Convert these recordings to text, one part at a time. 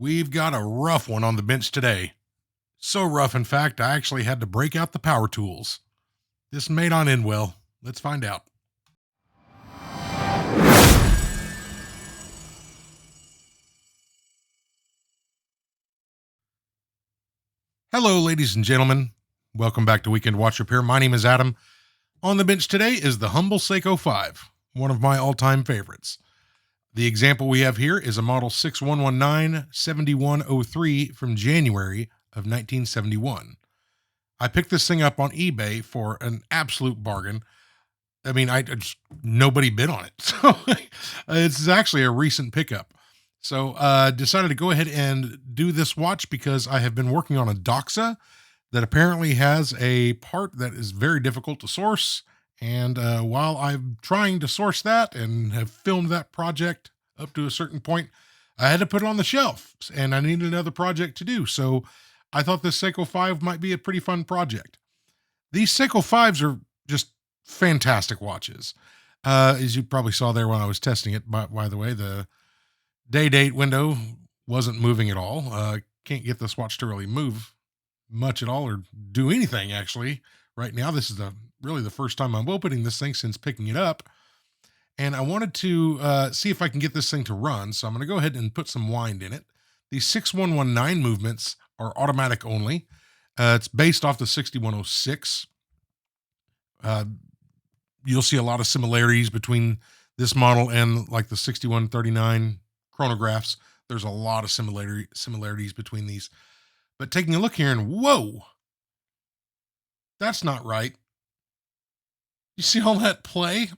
We've got a rough one on the bench today. So rough, in fact, I actually had to break out the power tools. This may not end well. Let's find out. Hello, ladies and gentlemen. Welcome back to Weekend Watch Repair. My name is Adam. On the bench today is the humble Seiko 5, one of my all-time favorites. The example we have here is a model 6119-7103 from January of 1971. I picked this thing up on eBay for an absolute bargain. I mean, I just nobody bid on it. So it's actually a recent pickup. So decided to go ahead and do this watch because I have been working on a doxa that apparently has a part that is very difficult to source. And while I'm trying to source that and have filmed that project up to a certain point, I had to put it on the shelf and I needed another project to do. So I thought this Seiko 5 might be a pretty fun project. These Seiko 5s are just fantastic watches. As you probably saw there when I was testing it, by the way, the day date window wasn't moving at all. Can't get this watch to really move much at all or do anything actually. Right now, this is really the first time I'm opening this thing since picking it up. And I wanted to see if I can get this thing to run. So I'm going to go ahead and put some wind in it. These 6119 movements are automatic only. It's based off the 6106. You'll see a lot of similarities between this model and like the 6139 chronographs. There's a lot of similarities between these. But taking a look here and whoa, that's not right. You see all that play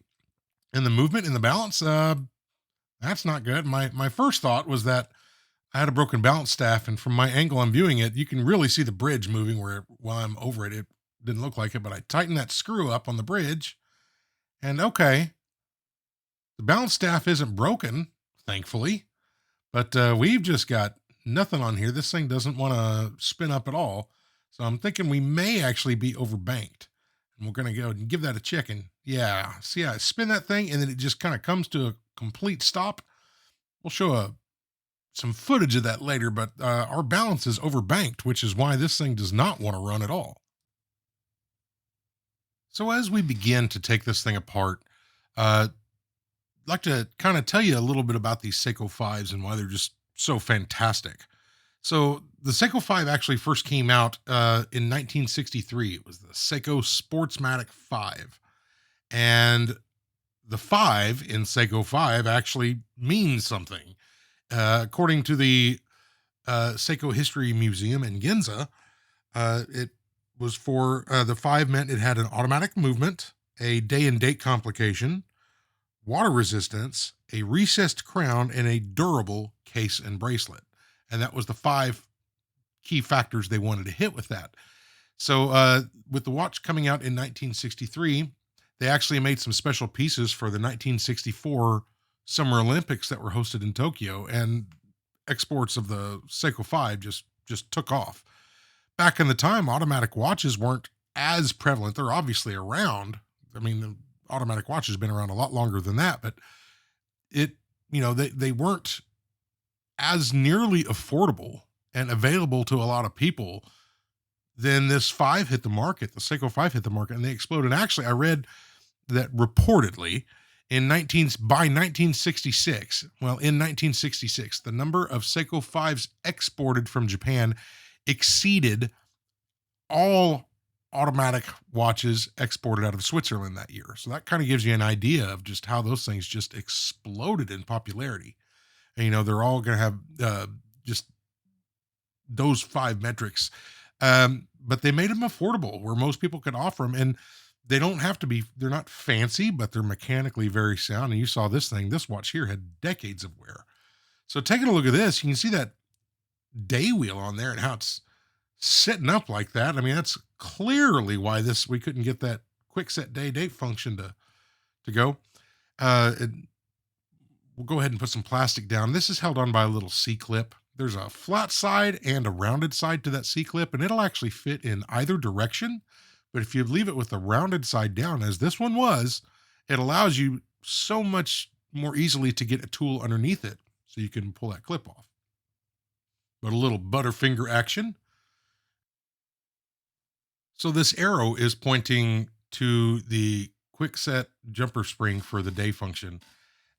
and the movement and the balance? That's not good. My first thought was that I had a broken balance staff, and from my angle I'm viewing it, you can really see the bridge moving while I'm over it. It didn't look like it, but I tightened that screw up on the bridge, and okay, the balance staff isn't broken, thankfully, but we've just got nothing on here. This thing doesn't want to spin up at all, so I'm thinking we may actually be overbanked, and we're going to go and give that a check. And yeah, see, I spin that thing, and then it just kind of comes to a complete stop. We'll show some footage of that later, but our balance is overbanked, which is why this thing does not want to run at all. So as we begin to take this thing apart, I'd like to kind of tell you a little bit about these Seiko 5s and why they're just so fantastic. So the Seiko 5 actually first came out in 1963. It was the Seiko Sportsmatic 5. And the 5 in Seiko 5 actually means something. According to the Seiko History Museum in Ginza, it was for the 5 meant it had an automatic movement, a day and date complication, water resistance, a recessed crown, and a durable case and bracelet. And that was the 5 key factors they wanted to hit with that. So with the watch coming out in 1963, they actually made some special pieces for the 1964 Summer Olympics that were hosted in Tokyo, and exports of the Seiko 5 just took off. Back in the time, automatic watches weren't as prevalent. They're obviously around. I mean, the automatic watch has been around a lot longer than that, but they weren't as nearly affordable and available to a lot of people. Then this 5 hit the market, the Seiko 5 hit the market, and they exploded. Actually, I read that reportedly in 1966, the number of Seiko 5s exported from Japan exceeded all automatic watches exported out of Switzerland that year. So that kind of gives you an idea of just how those things just exploded in popularity. And, they're all going to have just those 5 metrics. But they made them affordable where most people could offer them. And they don't have to be, they're not fancy, but they're mechanically very sound. And you saw this watch here had decades of wear. So taking a look at this, you can see that day wheel on there and how it's sitting up like that. I mean, that's clearly why we couldn't get that quick set day date function to go. We'll go ahead and put some plastic down. This is held on by a little C-clip. There's a flat side and a rounded side to that C-clip, and it'll actually fit in either direction. But if you leave it with the rounded side down, as this one was, it allows you so much more easily to get a tool underneath it so you can pull that clip off. but a little butterfinger action. So this arrow is pointing to the quick set jumper spring for the day function.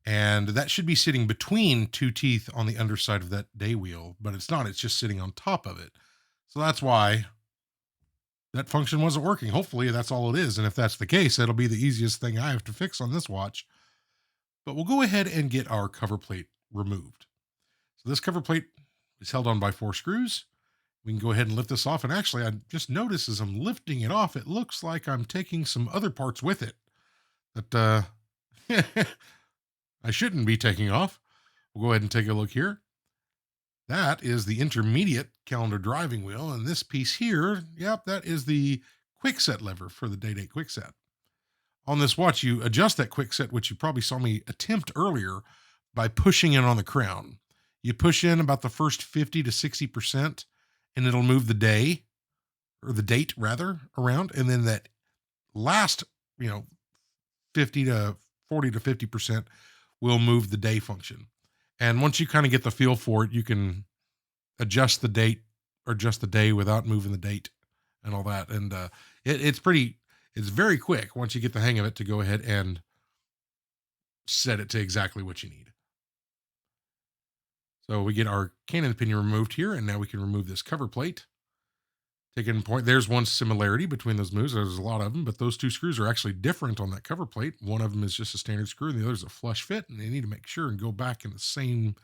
And that should be sitting between two teeth on the underside of that day wheel, but it's not. It's just sitting on top of it. So that's why that function wasn't working. Hopefully that's all it is. And if that's the case, it'll be the easiest thing I have to fix on this watch. But we'll go ahead and get our cover plate removed. So this cover plate is held on by 4 screws. We can go ahead and lift this off. And actually, I just noticed as I'm lifting it off, it looks like I'm taking some other parts with it that I shouldn't be taking off. We'll go ahead and take a look here. That is the intermediate calendar driving wheel. And this piece here, yep, that is the quick set lever for the day-date quick set. On this watch, you adjust that quick set, which you probably saw me attempt earlier, by pushing in on the crown. You push in about the first 50 to 60%, and it'll move the day, or the date rather, around. And then that last, 50 to 40 to 50% will move the day function. And once you kind of get the feel for it, you can adjust the date or adjust the day without moving the date and all that. And it's very quick once you get the hang of it to go ahead and set it to exactly what you need. So we get our Canon pinion removed here, and now we can remove this cover plate. Taking point, there's one similarity between those moves. There's a lot of them, but those 2 screws are actually different on that cover plate. One of them is just a standard screw, and the other is a flush fit, and they need to make sure and go back in the same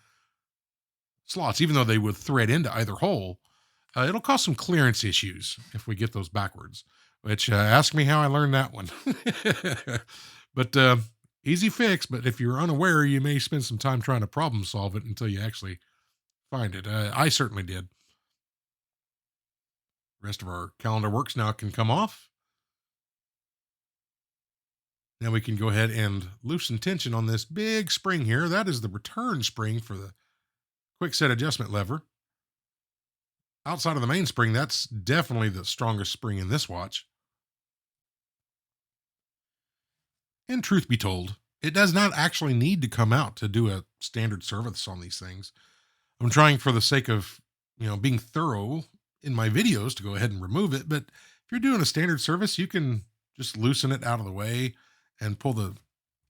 slots, even though they would thread into either hole. It'll cause some clearance issues if we get those backwards, which ask me how I learned that one. But easy fix, but if you're unaware, you may spend some time trying to problem solve it until you actually find it. I certainly did. Rest of our calendar works now can come off. Now we can go ahead and loosen tension on this big spring here. That is the return spring for the quick set adjustment lever. Outside of the main spring, that's definitely the strongest spring in this watch. And truth be told, it does not actually need to come out to do a standard service on these things. I'm trying, for the sake of, being thorough in my videos, to go ahead and remove it. But if you're doing a standard service, you can just loosen it out of the way and pull the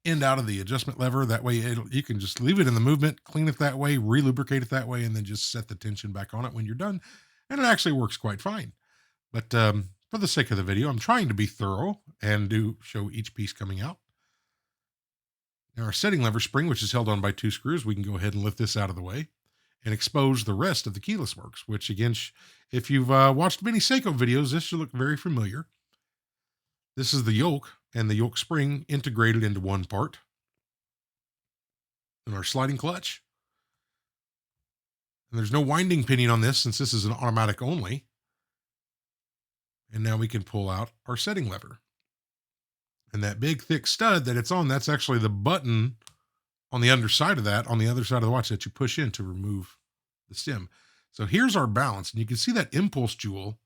end out of the adjustment lever. That way you can just leave it in the movement, clean it that way, re-lubricate it that way, and then just set the tension back on it when you're done. And it actually works quite fine. But for the sake of the video, I'm trying to be thorough and show each piece coming out. Now our setting lever spring, which is held on by 2 screws, we can go ahead and lift this out of the way and expose the rest of the keyless works, which again, if you've watched many Seiko videos, this should look very familiar. This is the yoke and the yoke spring integrated into one part. And our sliding clutch. And there's no winding pinion on this since this is an automatic only. And now we can pull out our setting lever. And that big thick stud that it's on, that's actually the button on the underside of that, on the other side of the watch, that you push in to remove the stem. So here's our balance. And you can see that impulse jewel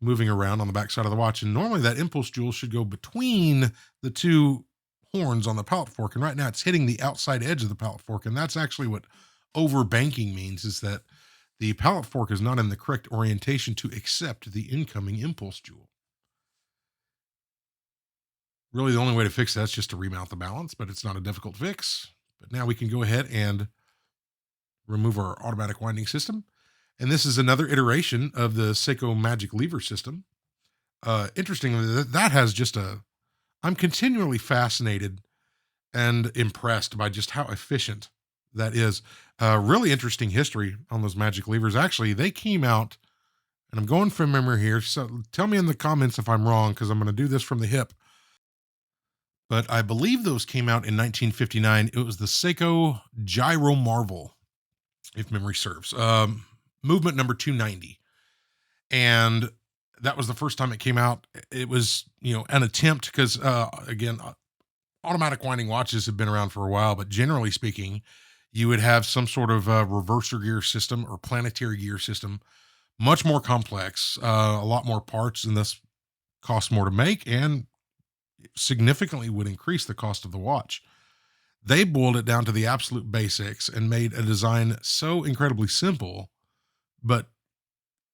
moving around on the back side of the watch. And normally that impulse jewel should go between the 2 horns on the pallet fork. And right now it's hitting the outside edge of the pallet fork. And that's actually what overbanking means, is that the pallet fork is not in the correct orientation to accept the incoming impulse jewel. Really, the only way to fix that is just to remount the balance, but it's not a difficult fix. But now we can go ahead and remove our automatic winding system. And this is another iteration of the Seiko Magic Lever system. Interestingly, that has just I'm continually fascinated and impressed by just how efficient that is. Really interesting history on those Magic Levers. Actually, they came out, and I'm going from memory here, so tell me in the comments if I'm wrong, because I'm going to do this from the hip. But I believe those came out in 1959. It was the Seiko Gyro Marvel, if memory serves. Movement number 290. And that was the first time it came out. It was, an attempt, because, again, automatic winding watches have been around for a while, but generally speaking, you would have some sort of reverser gear system or planetary gear system, much more complex, a lot more parts, and thus cost more to make, and significantly would increase the cost of the watch. They boiled it down to the absolute basics and made a design so incredibly simple but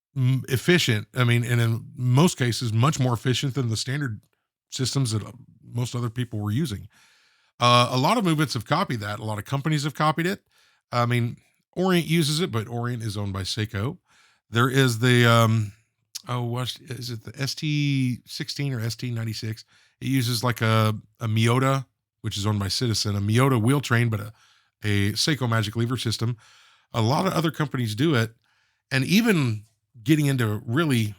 efficient. I mean, and in most cases, much more efficient than the standard systems that most other people were using. A lot of movements have copied that. A lot of companies have copied it. I mean, Orient uses it, but Orient is owned by Seiko. There is the what is it? The ST16 or ST96. It uses like a Miyota, which is owned by Citizen, a Miyota wheel train, but a Seiko magic lever system. A lot of other companies do it, and even getting into really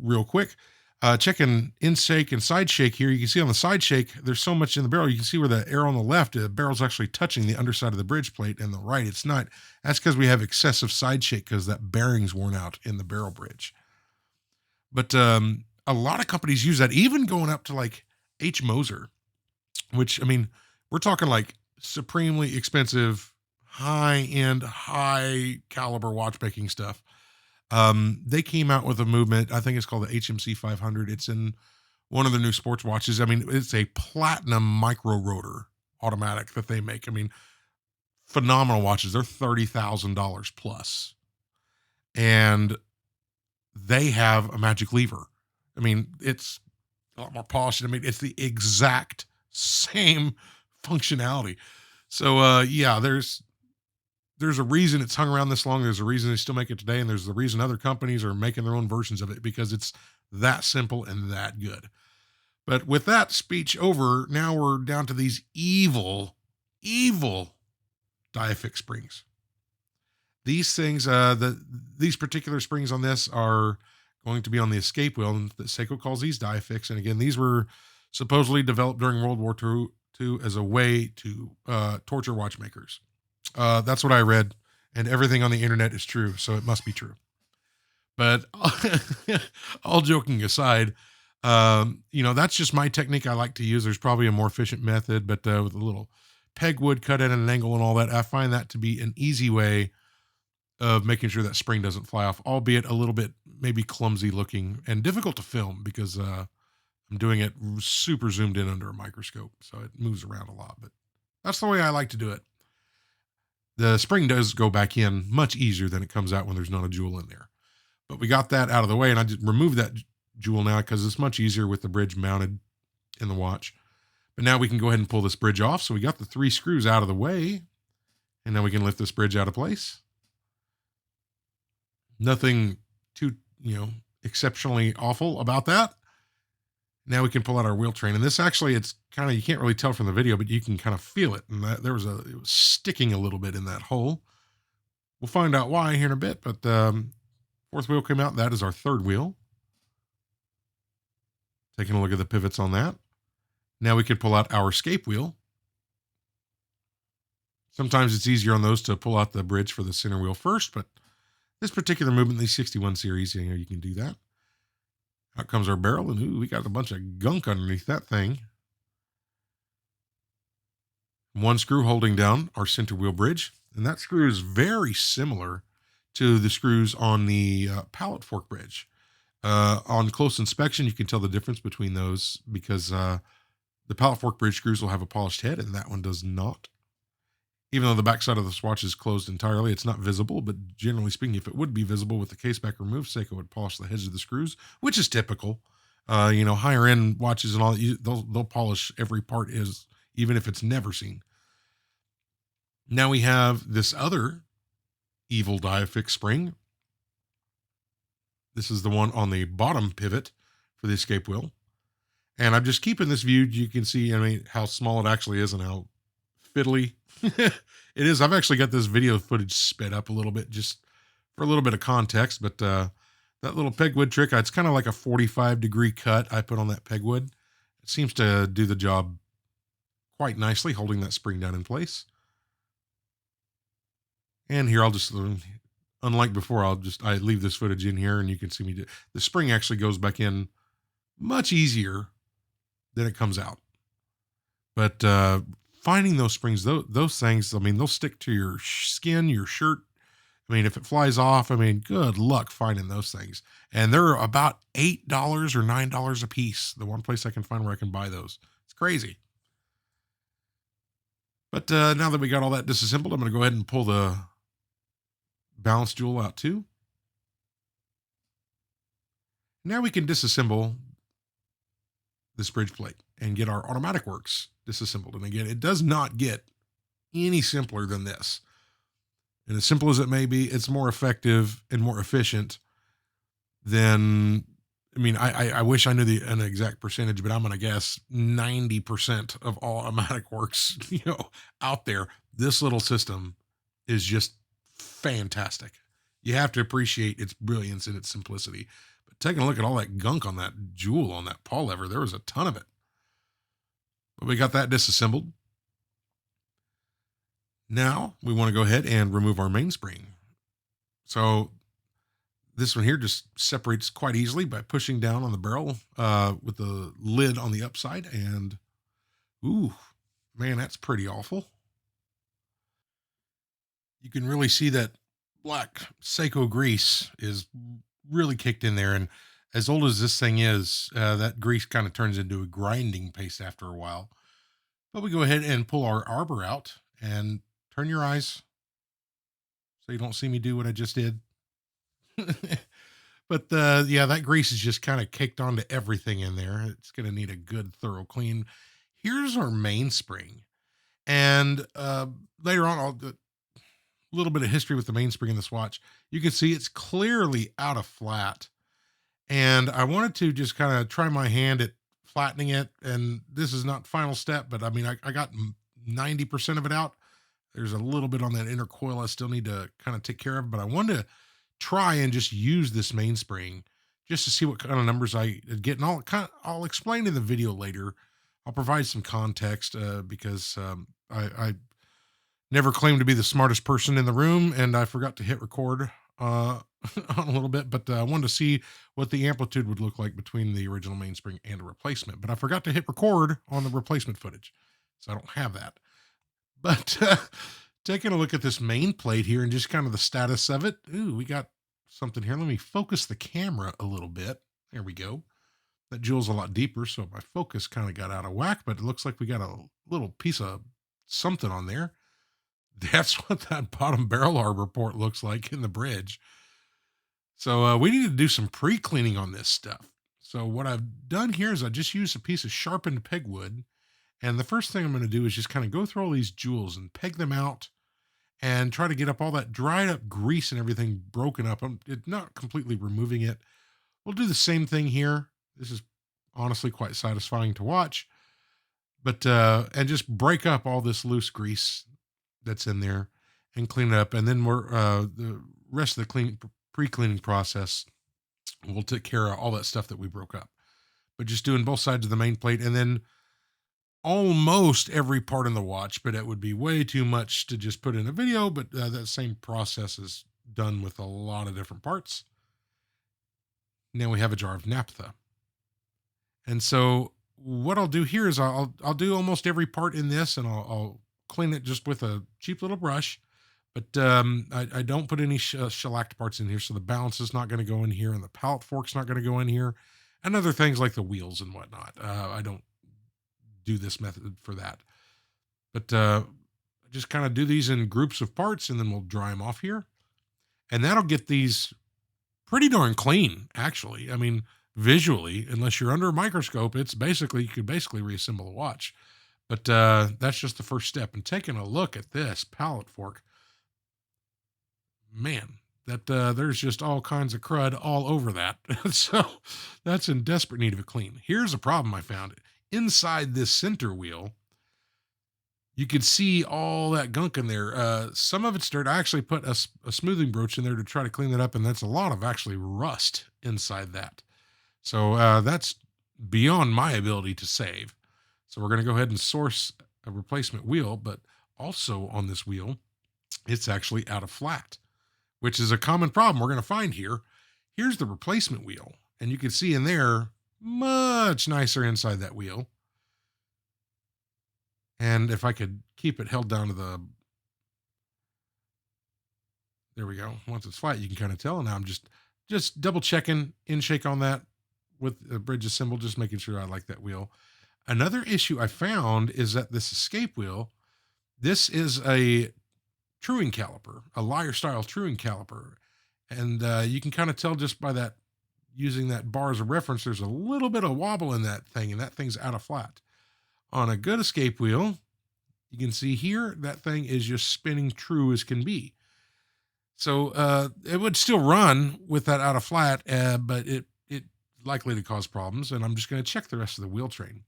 real quick, checking in shake and side shake here. You can see on the side shake, there's so much in the barrel. You can see where the arrow on the left, the barrel's actually touching the underside of the bridge plate, and the right, it's not. That's because we have excessive side shake because that bearing's worn out in the barrel bridge. But a lot of companies use that, even going up to like H. Moser, which, I mean, we're talking like supremely expensive, high end, high caliber watchmaking stuff. They came out with a movement. I think it's called the HMC 500. It's in one of the new sports watches. I mean, it's a platinum micro rotor automatic that they make. I mean, phenomenal watches. They're $30,000 plus, and they have a magic lever. I mean, it's a lot more polished. I mean, it's the exact same functionality. So, yeah, there's a reason it's hung around this long. There's a reason they still make it today, and there's the reason other companies are making their own versions of it, because it's that simple and that good. But with that speech over, now we're down to these evil diafix springs. These things, these particular springs on this are going to be on the escape wheel, and the Seiko calls these diafix. And again, these were supposedly developed during World War II as a way to torture watchmakers. That's what I read, and everything on the internet is true, so it must be true. But all joking aside, that's just my technique I like to use. There's probably a more efficient method, but with a little pegwood cut at an angle and all that, I find that to be an easy way of making sure that spring doesn't fly off, albeit a little bit maybe clumsy looking and difficult to film because I'm doing it super zoomed in under a microscope, so it moves around a lot. But that's the way I like to do it. The spring does go back in much easier than it comes out when there's not a jewel in there. But we got that out of the way, and I just removed that jewel now because it's much easier with the bridge mounted in the watch. But now we can go ahead and pull this bridge off. So we got the 3 screws out of the way, and now we can lift this bridge out of place. Nothing too, exceptionally awful about that. Now we can pull out our wheel train, and this actually, it's kind of, you can't really tell from the video, but you can kind of feel it. And it was sticking a little bit in that hole. We'll find out why here in a bit, but 4th wheel came out. That is our 3rd wheel. Taking a look at the pivots on that. Now we can pull out our escape wheel. Sometimes it's easier on those to pull out the bridge for the center wheel first, but this particular movement, the 61 series, you can do that. Out comes our barrel, and we got a bunch of gunk underneath that thing. 1 screw holding down our center wheel bridge, and that screw is very similar to the screws on the pallet fork bridge. On close inspection, you can tell the difference between those because the pallet fork bridge screws will have a polished head, and that one does not. Even though the backside of the swatch is closed entirely, it's not visible, but generally speaking, if it would be visible with the case back removed, Seiko would polish the heads of the screws, which is typical. Higher end watches and all, they'll polish every part, even if it's never seen. Now we have this other evil diafix spring. This is the one on the bottom pivot for the escape wheel. And I'm just keeping this viewed. You can see, how small it actually is and how fiddly it is. I've actually got this video footage sped up a little bit just for a little bit of context, but that little pegwood trick, it's kind of like a 45-degree cut I put on that pegwood. It seems to do the job quite nicely, holding that spring down in place. And here I'll just, unlike before, I leave this footage in here, and you can see me the spring actually goes back in much easier than it comes out. But finding those springs, those things, they'll stick to your skin, your shirt. If it flies off, good luck finding those things. And they're about $8 or $9 a piece. The one place I can find where I can buy those. It's crazy. But now that we got all that disassembled, I'm going to go ahead and pull the balance jewel out too. Now we can disassemble this bridge plate and get our automatic works disassembled. And again, it does not get any simpler than this. And as simple as it may be, it's more effective and more efficient than. I mean, I wish I knew an exact percentage, but I'm going to guess 90% of all automatic works, out there. This little system is just fantastic. You have to appreciate its brilliance and its simplicity. But taking a look at all that gunk on that jewel on that paw lever, there was a ton of it. But we got that disassembled. Now we want to go ahead and remove our mainspring. So this one here just separates quite easily by pushing down on the barrel with the lid on the upside. And, ooh, man, that's pretty awful. You can really see that black Seiko grease is really kicked in there. And as old as this thing is, that grease kind of turns into a grinding paste after a while. But we go ahead and pull our arbor out and turn your eyes so you don't see me do what I just did. But yeah, that grease is just kind of caked onto everything in there. It's going to need a good thorough clean. Here's our mainspring. And later on, I'll do a little bit of history with the mainspring in this watch. You can see it's clearly out of flat. And I wanted to just kind of try my hand at flattening it. And this is not final step, but I mean, I got 90% of it out. There's a little bit on that inner coil I still need to kind of take care of, but I wanted to try and just use this mainspring just to see what kind of numbers I get. And I'll explain in the video later. I'll provide some context because I never claimed to be the smartest person in the room, and I forgot to hit record on a little bit, but I wanted to see what the amplitude would look like between the original mainspring and a replacement. But I forgot to hit record on the replacement footage, so I don't have that. But taking a look at this main plate here and just kind of the status of it. Ooh, we got something here. Let me focus the camera a little bit. There we go. That jewel's a lot deeper, so my focus kind of got out of whack, but it looks like we got a little piece of something on there. That's what that bottom barrel arbor port looks like in the bridge. So we need to do some pre-cleaning on this stuff. So what I've done here is I just used a piece of sharpened pegwood. And the first thing I'm going to do is just kind of go through all these jewels and peg them out and try to get up all that dried up grease and everything broken up. I'm not completely removing it. We'll do the same thing here. This is honestly quite satisfying to watch. But, and just break up all this loose grease that's in there and clean it up. And then the rest of the pre-cleaning process, we'll take care of all that stuff that we broke up. But just doing both sides of the main plate and then almost every part in the watch, but it would be way too much to just put in a video. But that same process is done with a lot of different parts. Now we have a jar of naphtha. And so what I'll do here is I'll do almost every part in this, and I'll clean it just with a cheap little brush. But I don't put any shellacked parts in here, so the balance is not going to go in here, and the pallet fork's not going to go in here, and other things like the wheels and whatnot. I don't do this method for that. But just kind of do these in groups of parts, and then we'll dry them off here. And that'll get these pretty darn clean, actually. I mean, visually, unless you're under a microscope, you could basically reassemble a watch. But that's just the first step. And taking a look at this pallet fork, man, that there's just all kinds of crud all over that. So that's in desperate need of a clean. Here's a problem I found. Inside this center wheel, you could see all that gunk in there. Some of it's dirt. I actually put a smoothing broach in there to try to clean that up, and that's a lot of actually rust inside that. So that's beyond my ability to save. So we're going to go ahead and source a replacement wheel, but also on this wheel, it's actually out of flat, which is a common problem we're going to find here. Here's the replacement wheel, and you can see in there, much nicer inside that wheel. And if I could keep it held down to there we go. Once it's flat, you can kind of tell. And now I'm just double checking in shake on that with the bridge assembled, just making sure I like that wheel. Another issue I found is that this escape wheel, this is a truing caliper, a lyre style truing caliper. And you can kind of tell just by that using that bar as a reference, there's a little bit of wobble in that thing, and that thing's out of flat. On a good escape wheel, you can see here that thing is just spinning true as can be. So it would still run with that out of flat, but it likely to cause problems. And I'm just going to check the rest of the wheel train.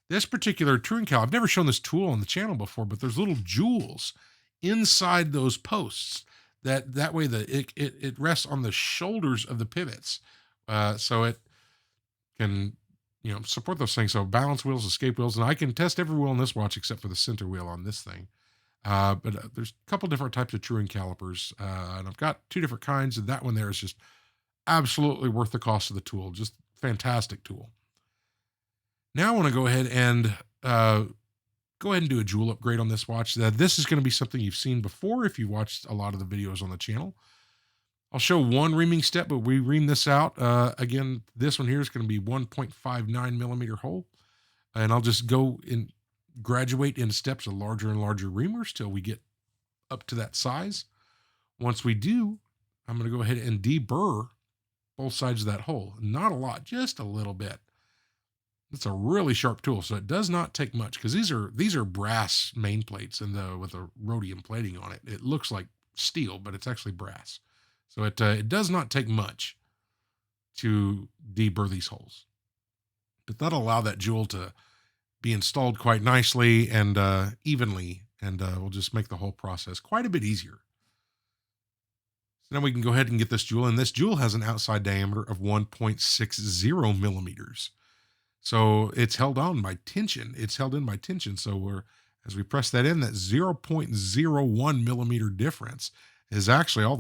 This particular touring cal, I've never shown this tool on the channel before, but there's little jewels inside those posts that way it rests on the shoulders of the pivots, so it can support those things. So balance wheels, escape wheels, and I can test every wheel on this watch except for the center wheel on this thing. But there's a couple different types of touring calipers, and I've got two different kinds, and that one there is just absolutely worth the cost of the tool. Just fantastic tool. Now I want to go ahead and do a jewel upgrade on this watch. This is going to be something you've seen before if you watched a lot of the videos on the channel. I'll show one reaming step, but we ream this out. Again, this one here is going to be 1.59 millimeter hole, and I'll just go and graduate in steps of larger and larger reamers till we get up to that size. Once we do, I'm going to go ahead and deburr both sides of that hole. Not a lot, just a little bit. It's a really sharp tool, so it does not take much, because these are brass main plates and with a rhodium plating on it. It looks like steel, but it's actually brass. So it does not take much to deburr these holes. But that'll allow that jewel to be installed quite nicely and evenly, and will just make the whole process quite a bit easier. So now we can go ahead and get this jewel, and this jewel has an outside diameter of 1.60 millimeters. So it's held on by tension. It's held in by tension. So as we press that in, that 0.01 millimeter difference is actually all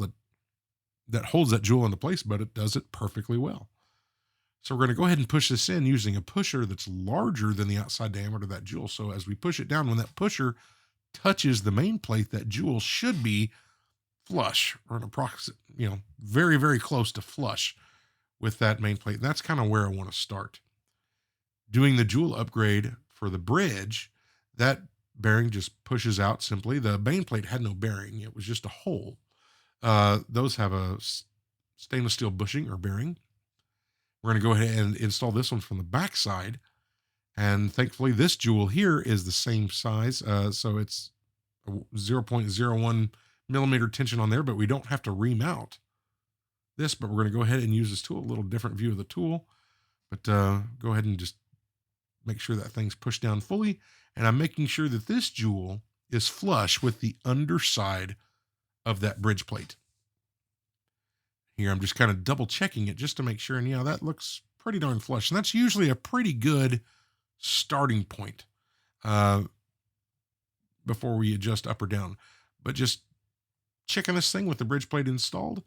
that holds that jewel into place, but it does it perfectly well. So we're going to go ahead and push this in using a pusher that's larger than the outside diameter of that jewel. So as we push it down, when that pusher touches the main plate, that jewel should be flush, or an approximate, very, very close to flush with that main plate. And that's kind of where I want to start. Doing the jewel upgrade for the bridge, that bearing just pushes out simply. The main plate had no bearing. It was just a hole. Those have a stainless steel bushing or bearing. We're going to go ahead and install this one from the back side. And thankfully, this jewel here is the same size. So it's a 0.01 millimeter tension on there, but we don't have to ream out this. But we're going to go ahead and use this tool, a little different view of the tool. But go ahead and just make sure that thing's pushed down fully. And I'm making sure that this jewel is flush with the underside of that bridge plate. Here, I'm just kind of double checking it just to make sure. And that looks pretty darn flush. And that's usually a pretty good starting point before we adjust up or down. But just checking this thing with the bridge plate installed,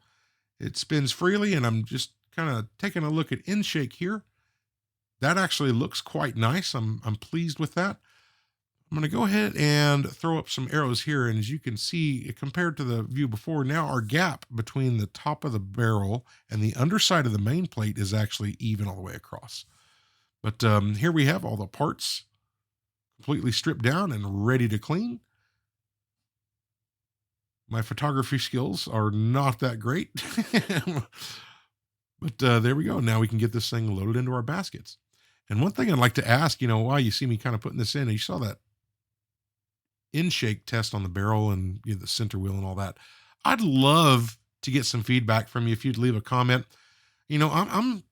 it spins freely. And I'm just kind of taking a look at end shake here. That actually looks quite nice. I'm pleased with that. I'm going to go ahead and throw up some arrows here. And as you can see, compared to the view before, now our gap between the top of the barrel and the underside of the main plate is actually even all the way across. But here we have all the parts completely stripped down and ready to clean. My photography skills are not that great. But there we go. Now we can get this thing loaded into our baskets. And one thing I'd like to ask, why you see me kind of putting this in, you saw that end shake test on the barrel and the center wheel and all that. I'd love to get some feedback from you if you'd leave a comment. I'm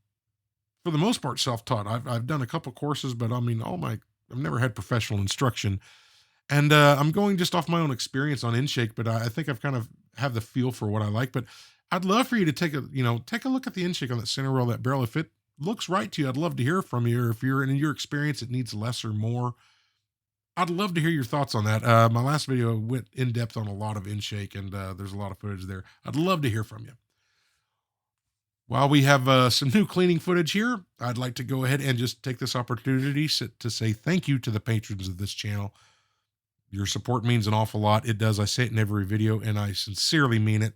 for the most part self-taught. I've done a couple courses, but I've never had professional instruction. And I'm going just off my own experience on end shake, but I think I've kind of have the feel for what I like. But I'd love for you to take a look at the end shake on that center wheel, that barrel. If it looks right to you, I'd love to hear from you. Or if you're in your experience, it needs less or more, I'd love to hear your thoughts on that. My last video went in depth on a lot of end shake, and there's a lot of footage there. I'd love to hear from you. While we have some new cleaning footage here, I'd like to go ahead and just take this opportunity to say thank you to the patrons of this channel. Your support means an awful lot. It does. I say it in every video, and I sincerely mean it.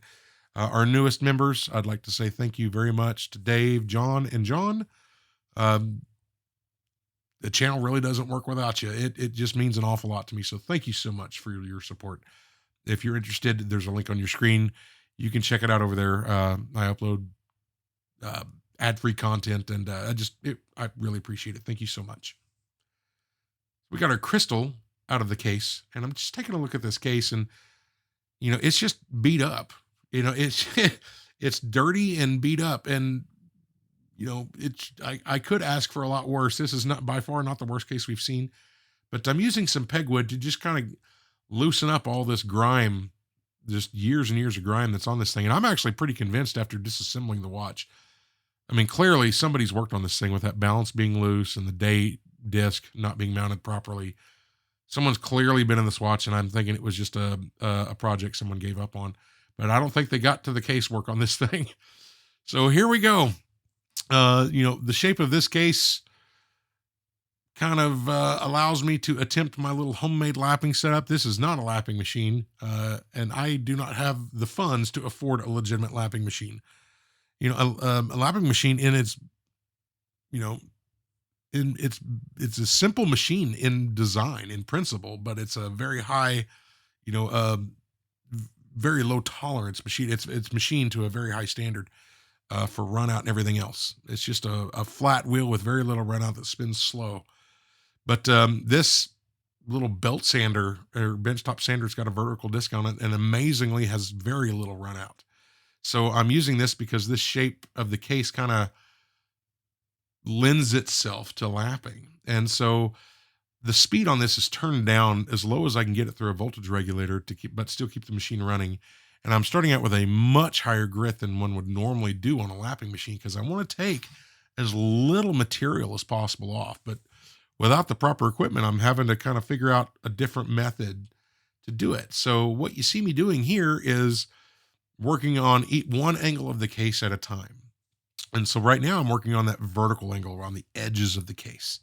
Our newest members, I'd like to say thank you very much to Dave, John, and John. The channel really doesn't work without you. It just means an awful lot to me. So thank you so much for your support. If you're interested, there's a link on your screen. You can check it out over there. I upload ad-free content, and I really appreciate it. Thank you so much. We got our crystal out of the case, and I'm just taking a look at this case, and it's just beat up. It's it's dirty and beat up, and I could ask for a lot worse. This is not by far not the worst case we've seen, but I'm using some pegwood to just kind of loosen up all this grime, just years and years of grime that's on this thing. And I'm actually pretty convinced after disassembling the watch. I mean, clearly somebody's worked on this thing with that balance being loose and the day disc not being mounted properly. Someone's clearly been in this watch, and I'm thinking it was just a project someone gave up on. But I don't think they got to the casework on this thing. So here we go. The shape of this case kind of allows me to attempt my little homemade lapping setup. This is not a lapping machine, and I do not have the funds to afford a legitimate lapping machine. A lapping machine in its, it's a simple machine in design, in principle, but it's a very high, you know, uh, very low tolerance machine. It's machined to a very high standard for run out and everything else. It's just a flat wheel with very little run out that spins slow. But this little belt sander or benchtop sander's got a vertical disc on it, and amazingly has very little run out. So I'm using this because this shape of the case kind of lends itself to lapping. And so the speed on this is turned down as low as I can get it through a voltage regulator to keep, but still keep the machine running. And I'm starting out with a much higher grit than one would normally do on a lapping machine because I want to take as little material as possible off. But without the proper equipment, I'm having to kind of figure out a different method to do it. So what you see me doing here is working on one angle of the case at a time. And so right now I'm working on that vertical angle around the edges of the case.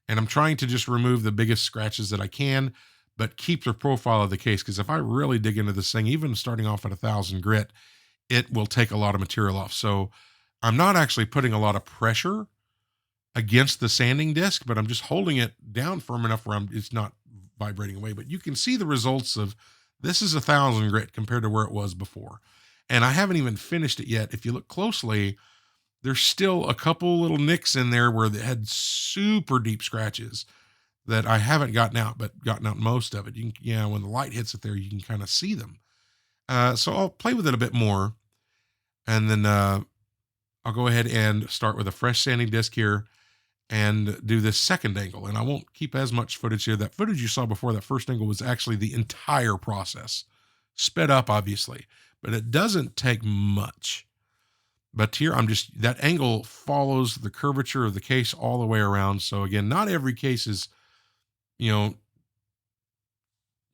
And I'm trying to just remove the biggest scratches that I can, but keep the profile of the case. Because if I really dig into this thing, even starting off at 1,000 grit, it will take a lot of material off. So I'm not actually putting a lot of pressure against the sanding disc, but I'm just holding it down firm enough where it's not vibrating away. But you can see the results of this is 1,000 grit compared to where it was before. And I haven't even finished it yet. If you look closely, there's still a couple little nicks in there where they had super deep scratches that I haven't gotten out, but gotten out most of it. When the light hits it there, you can kind of see them. So I'll play with it a bit more, and then I'll go ahead and start with a fresh sanding disc here and do this second angle. And I won't keep as much footage here. That footage you saw before, that first angle, was actually the entire process, sped up, obviously, but it doesn't take much. But here that angle follows the curvature of the case all the way around. So again, not every case is,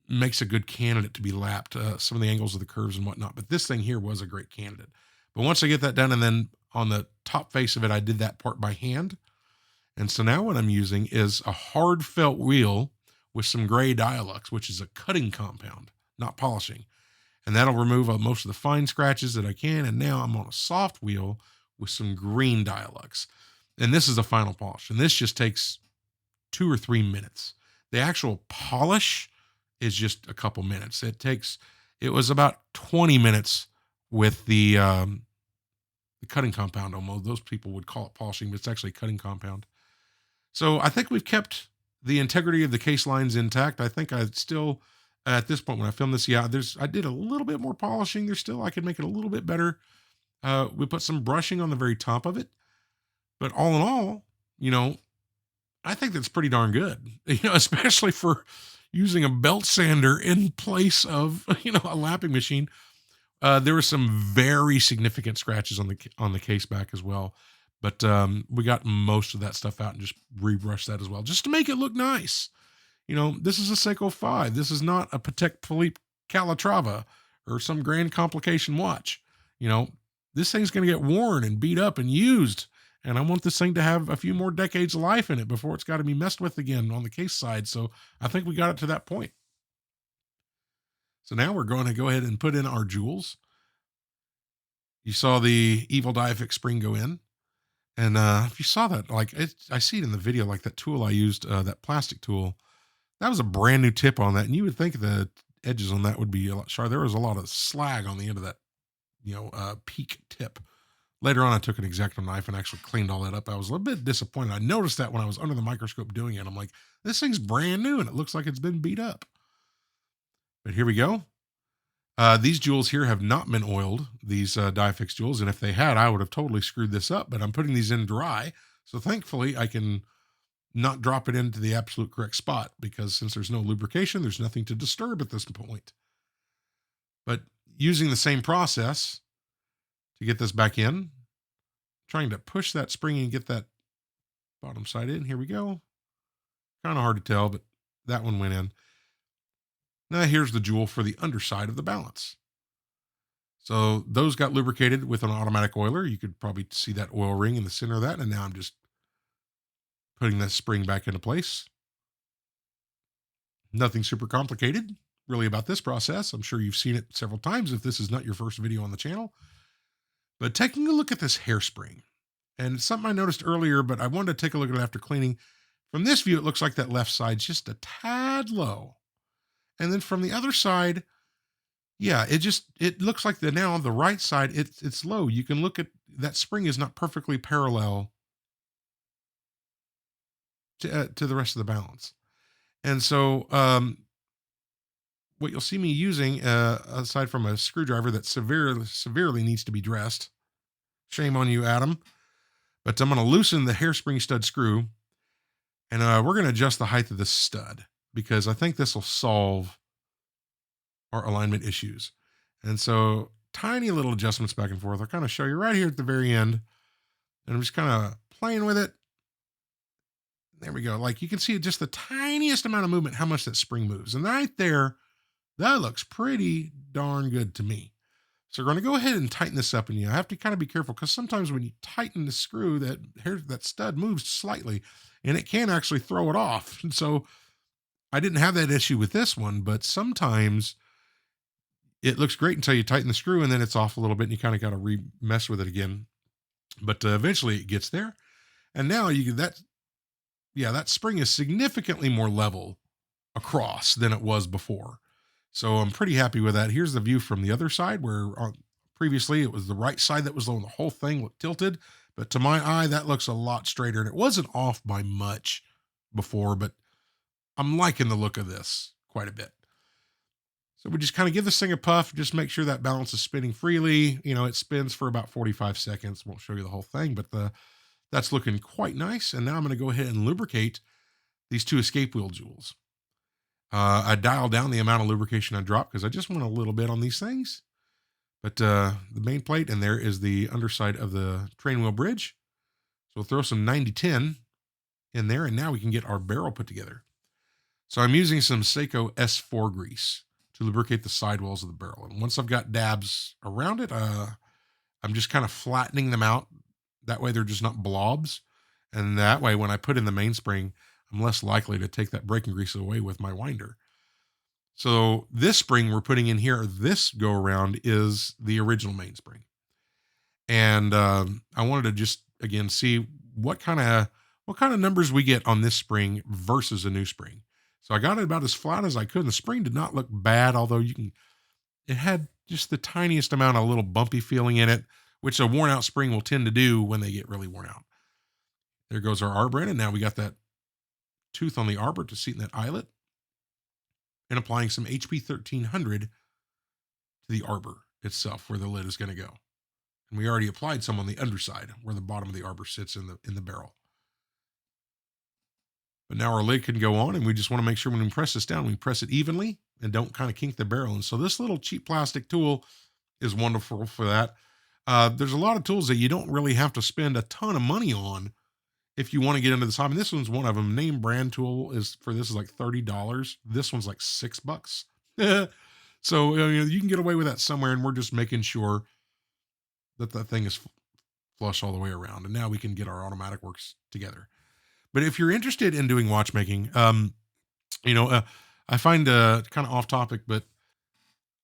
makes a good candidate to be lapped. Some of the angles of the curves and whatnot, but this thing here was a great candidate. But once I get that done, and then on the top face of it, I did that part by hand. And so now what I'm using is a hard felt wheel with some gray Dialux, which is a cutting compound, not polishing. And that'll remove most of the fine scratches that I can. And now I'm on a soft wheel with some green Dialux. And this is the final polish. And this just takes 2 or 3 minutes. The actual polish is just a couple minutes. It was about 20 minutes with the cutting compound. Almost those people would call it polishing, but it's actually cutting compound. So I think we've kept the integrity of the case lines intact. I think I still, at this point when I filmed this, I did a little bit more polishing. I could make it a little bit better. We put some brushing on the very top of it, but all in all, I think that's pretty darn good, especially for using a belt sander in place of, a lapping machine. There were some very significant scratches on the case back as well, but we got most of that stuff out and just rebrushed that as well, just to make it look nice. This is a Seiko 5. This is not a Patek Philippe Calatrava or some grand complication watch. This thing's going to get worn and beat up and used. And I want this thing to have a few more decades of life in it before it's got to be messed with again on the case side. So I think we got it to that point. So now we're going to go ahead and put in our jewels. You saw the Evil Diafix spring go in. And if you saw that, I see it in the video, like that tool I used, that plastic tool, that was a brand new tip on that. And you would think the edges on that would be a lot sharper. There was a lot of slag on the end of that, peak tip. Later on, I took an X-Acto knife and actually cleaned all that up. I was a little bit disappointed. I noticed that when I was under the microscope doing it. I'm like, this thing's brand new and it looks like it's been beat up. But here we go. These jewels here have not been oiled, these die-fix jewels. And if they had, I would have totally screwed this up. But I'm putting these in dry. So thankfully, I can not drop it into the absolute correct spot, because since there's no lubrication, there's nothing to disturb at this point. But using the same process to get this back in, trying to push that spring and get that bottom side in. Here we go. Kind of hard to tell, but that one went in. Now here's the jewel for the underside of the balance. So those got lubricated with an automatic oiler. You could probably see that oil ring in the center of that. And now I'm just putting that spring back into place. Nothing super complicated really about this process. I'm sure you've seen it several times if this is not your first video on the channel. But taking a look at this hairspring, and it's something I noticed earlier, but I wanted to take a look at it after cleaning. From this view, it looks like that left side's just a tad low. And then from the other side, yeah, it looks like now on the right side, it's low. You can look at that spring is not perfectly parallel to the rest of the balance. And so what you'll see me using, aside from a screwdriver that severely needs to be dressed, shame on you, Adam, but I'm going to loosen the hairspring stud screw, and we're going to adjust the height of this stud, because I think this will solve our alignment issues. And so tiny little adjustments back and forth. I'll kind of show you right here at the very end, and I'm just kind of playing with it. There we go. Like you can see just the tiniest amount of movement, how much that spring moves. And right there, that looks pretty darn good to me. So we're going to go ahead and tighten this up. And you have to kind of be careful, because sometimes when you tighten the screw, that stud moves slightly and it can actually throw it off. And so I didn't have that issue with this one, but sometimes it looks great until you tighten the screw and then it's off a little bit and you kind of got to mess with it again. But eventually it gets there. And now that spring is significantly more level across than it was before. So I'm pretty happy with that. Here's the view from the other side, where previously it was the right side that was low and the whole thing looked tilted. But to my eye, that looks a lot straighter, and it wasn't off by much before, but I'm liking the look of this quite a bit. So we just kind of give this thing a puff, just make sure that balance is spinning freely. You know, it spins for about 45 seconds. Won't show you the whole thing, but that's looking quite nice. And now I'm going to go ahead and lubricate these two escape wheel jewels. I dialed down the amount of lubrication I dropped because I just want a little bit on these things. But the main plate, and there is the underside of the train wheel bridge. So we'll throw some 9010 in there, and now we can get our barrel put together. So I'm using some Seiko S4 grease to lubricate the sidewalls of the barrel. And once I've got dabs around it, I'm just kind of flattening them out. That way they're just not blobs. And that way, when I put in the mainspring, I'm less likely to take that braking grease away with my winder. So this spring we're putting in here, this go around, is the original mainspring. And I wanted to just, again, see what kind of numbers we get on this spring versus a new spring. So I got it about as flat as I could. The spring did not look bad, although it had just the tiniest amount of little bumpy feeling in it, which a worn out spring will tend to do when they get really worn out. There goes our arbor in, and now we got that tooth on the arbor to seat in that eyelet, and applying some HP 1300 to the arbor itself where the lid is going to go. And we already applied some on the underside where the bottom of the arbor sits in the barrel. But now our lid can go on, and we just want to make sure when we press this down, we press it evenly and don't kind of kink the barrel. And so this little cheap plastic tool is wonderful for that. There's a lot of tools that you don't really have to spend a ton of money on if you want to get into this hobby. This one's one of them. Name brand tool is like $30. This one's like $6. So you can get away with that somewhere, and we're just making sure that thing is flush all the way around. And now we can get our automatic works together. But if you're interested in doing watchmaking, I find kind of off topic, but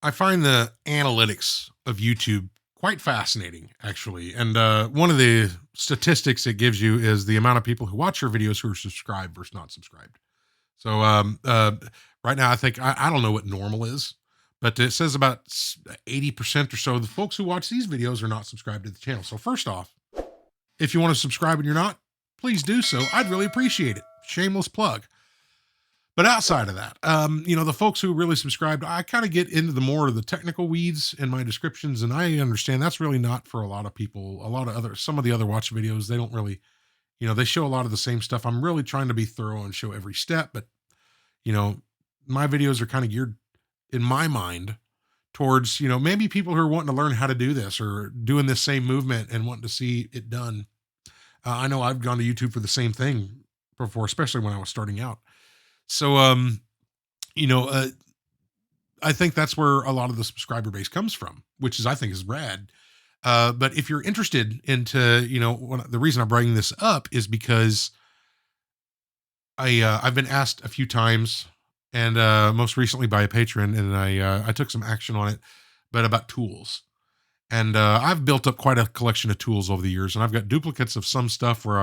I find the analytics of YouTube quite fascinating, actually. And one of the statistics it gives you is the amount of people who watch your videos who are subscribed versus not subscribed. So right now, I think, I don't know what normal is, But it says about 80% or so of the folks who watch these videos are not subscribed to the channel. So first off, if you want to subscribe and you're not, please do so. I'd really appreciate it. Shameless plug. But outside of that, the folks who really subscribed, I kind of get into the more of the technical weeds in my descriptions, and I understand that's really not for a lot of people. Some of the other watch videos, they don't really, they show a lot of the same stuff. I'm really trying to be thorough and show every step, but you know, my videos are kind of geared in my mind towards, maybe people who are wanting to learn how to do this or doing this same movement and wanting to see it done. I know I've gone to YouTube for the same thing before, especially when I was starting out. So, you know, uh, I think that's where a lot of the subscriber base comes from, which I think is rad. But if you're interested into, the reason I'm bringing this up is because I've been asked a few times, and most recently by a patron, and I took some action on it, but about tools. And I've built up quite a collection of tools over the years, and I've got duplicates of some stuff where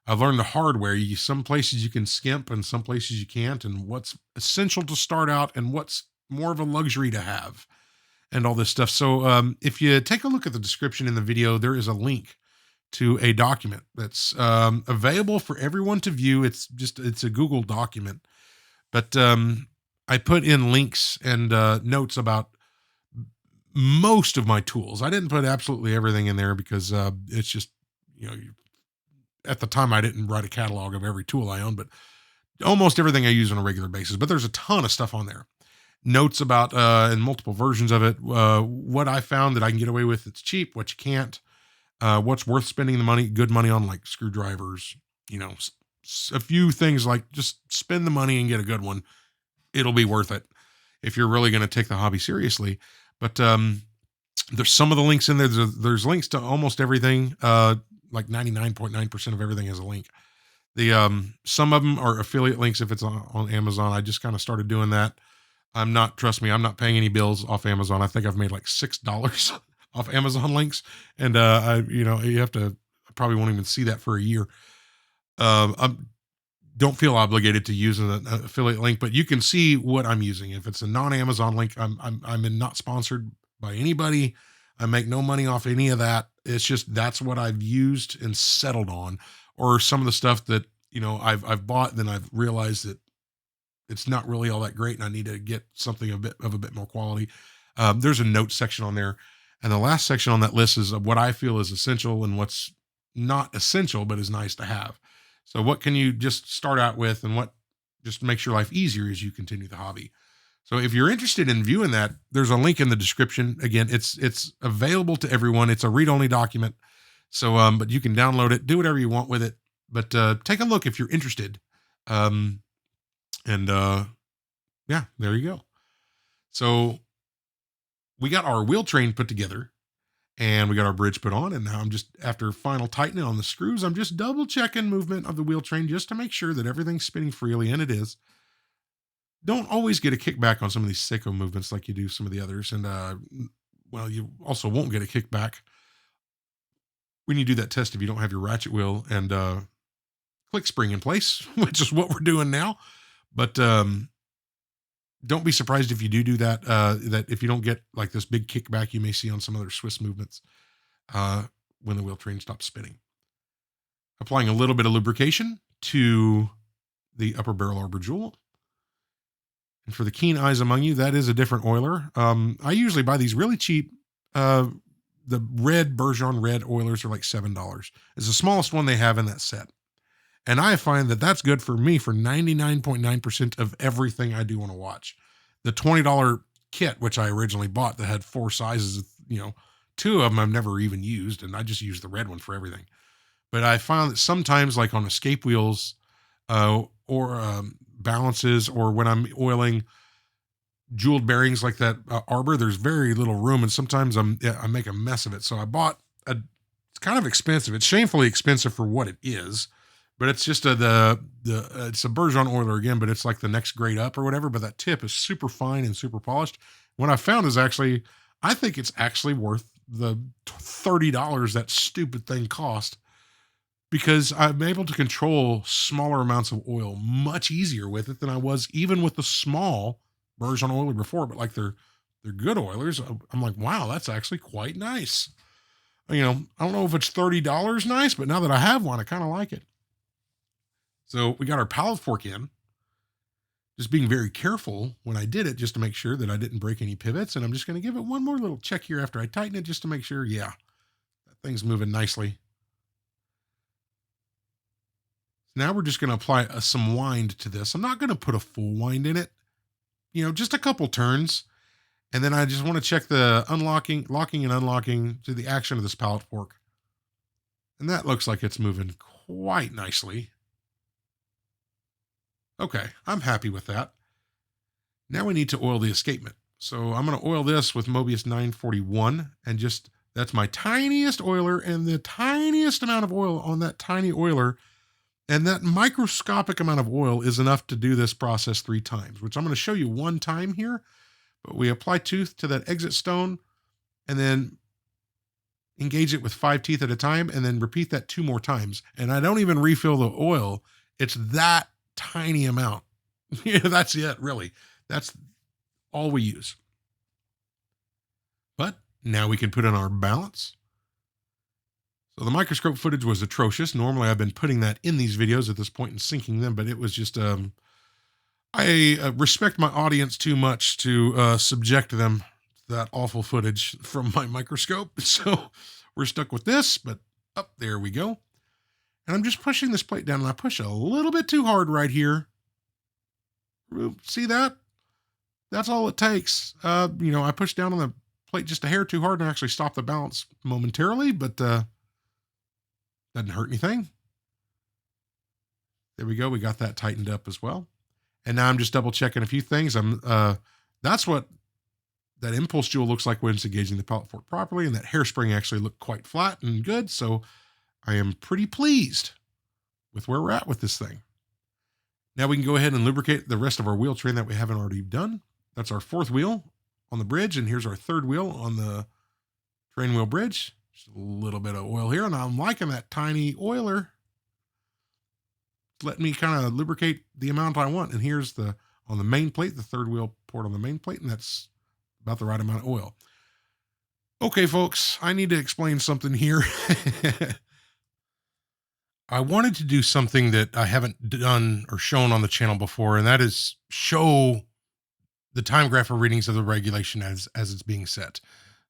I've learned the hard way. Some places you can skimp, and some places you can't, and what's essential to start out, and what's more of a luxury to have, and all this stuff. So, if you take a look at the description in the video, there is a link to a document that's available for everyone to view. It's a Google document, but I put in links and notes about most of my tools. I didn't put absolutely everything in there because it's just, you know, at the time I didn't write a catalog of every tool I own, but almost everything I use on a regular basis. But there's a ton of stuff on there. Notes about and multiple versions of it. What I found that I can get away with, it's cheap. What you can't. What's worth spending good money on, like screwdrivers. A few things like just spend the money and get a good one. It'll be worth it if you're really going to take the hobby seriously. But there's some of the links in there. There's links to almost everything. Like 99.9% of everything has a link. Some of them are affiliate links if it's on Amazon. I just kind of started doing that. Trust me, I'm not paying any bills off Amazon. I think I've made like $6 off Amazon links. And I probably won't even see that for a year. I don't feel obligated to use an affiliate link, but you can see what I'm using. If it's a non-Amazon link, I'm not sponsored by anybody. I make no money off any of that. It's just, that's what I've used and settled on, or some of the stuff that, I've bought, then I've realized that it's not really all that great and I need to get something a bit more quality. There's a note section on there. And the last section on that list is of what I feel is essential and what's not essential, but is nice to have. So what can you just start out with, and what just makes your life easier as you continue the hobby. So if you're interested in viewing that, there's a link in the description. Again, it's available to everyone. It's a read-only document. So, but you can download it, do whatever you want with it, but take a look if you're interested. Yeah, there you go. So we got our wheel train put together, and we got our bridge put on, and now after final tightening on the screws, I'm just double checking movement of the wheel train just to make sure that everything's spinning freely, and it is. Don't always get a kickback on some of these Seiko movements like you do some of the others, and you also won't get a kickback when you do that test if you don't have your ratchet wheel and click spring in place, which is what we're doing now. But don't be surprised if you do that. That if you don't get like this big kickback you may see on some other Swiss movements when the wheel train stops spinning. Applying a little bit of lubrication to the upper barrel arbor jewel. And for the keen eyes among you, that is a different oiler. I usually buy these really cheap. The red Bergeron red oilers are like $7. It's the smallest one they have in that set. And I find that that's good for me for 99.9% of everything I do on a watch. The $20 kit, which I originally bought that had 4 sizes, two of them I've never even used, and I just use the red one for everything. But I found that sometimes, like on escape wheels or balances, or when I'm oiling jeweled bearings like that arbor, there's very little room, and sometimes I make a mess of it. So I bought it's kind of expensive. It's shamefully expensive for what it is. But it's just it's a Bergeron oiler again, but it's like the next grade up or whatever. But that tip is super fine and super polished. What I found is I think it's actually worth the $30 that stupid thing cost, because I'm able to control smaller amounts of oil much easier with it than I was even with the small Bergeron oiler before. But like their They're good oilers. I'm like, wow, that's actually quite nice. You know, I don't know if it's $30 nice, but now that I have one, I kind of like it. So we got our pallet fork in, just being very careful when I did it, just to make sure that I didn't break any pivots. And I'm just going to give it one more little check here after I tighten it, just to make sure, yeah, that thing's moving nicely. Now we're just going to apply some wind to this. I'm not going to put a full wind in it, you know, just a couple turns. And then I just want to check the locking and unlocking to the action of this pallet fork. And that looks like it's moving quite nicely. Okay, I'm happy with that. Now we need to oil the escapement. So I'm going to oil this with Mobius 941, and just, that's my tiniest oiler, and the tiniest amount of oil on that tiny oiler, and that microscopic amount of oil is enough to do this process 3 times, which I'm going to show you one time here. But we apply tooth to that exit stone, and then engage it with 5 teeth at a time, and then repeat that 2 more times. And I don't even refill the oil. It's that tiny amount. Yeah, that's it, really. That's all we use. But now we can put in our balance. So the microscope footage was atrocious. Normally I've been putting that in these videos at this point and syncing them, but it was just, I respect my audience too much to subject them to that awful footage from my microscope. So we're stuck with this, but there we go. And I'm just pushing this plate down, and I push a little bit too hard right here. See that? That's all it takes. You know, I pushed down on the plate just a hair too hard and actually stopped the balance momentarily, but doesn't hurt anything. There we go. We got that tightened up as well. And now I'm just double checking a few things. That's what that impulse jewel looks like when it's engaging the pallet fork properly, and that hairspring actually looked quite flat and good. So I am pretty pleased with where we're at with this thing. Now we can go ahead and lubricate the rest of our wheel train that we haven't already done. That's our 4th wheel on the bridge, and here's our 3rd wheel on the train wheel bridge. Just a little bit of oil here, and I'm liking that tiny oiler. Let me kind of lubricate the amount I want. And here's on the main plate, the 3rd wheel port on the main plate, and that's about the right amount of oil. Okay, folks, I need to explain something here. I wanted to do something that I haven't done or shown on the channel before, and that is show the time grapher readings of the regulation as it's being set.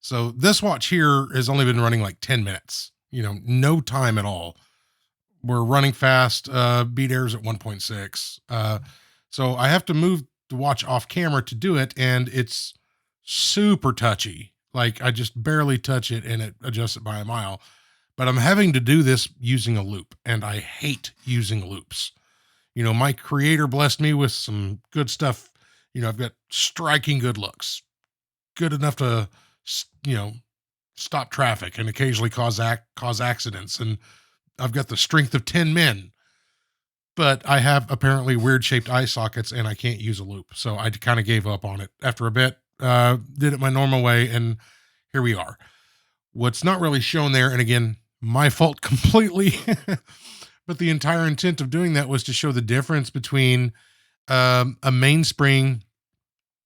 So this watch here has only been running like 10 minutes, you know, no time at all. We're running fast, beat errors at 1.6. So I have to move the watch off camera to do it, and it's super touchy. Like I just barely touch it and it adjusts it by a mile. But I'm having to do this using a loop, and I hate using loops. You know, my creator blessed me with some good stuff. You know, I've got striking good looks, good enough to, you know, stop traffic and occasionally cause accidents. And I've got the strength of 10 men, but I have apparently weird shaped eye sockets, and I can't use a loop. So I kind of gave up on it after a bit, did it my normal way, and here we are. What's not really shown there, and again, my fault completely, but the entire intent of doing that was to show the difference between a mainspring,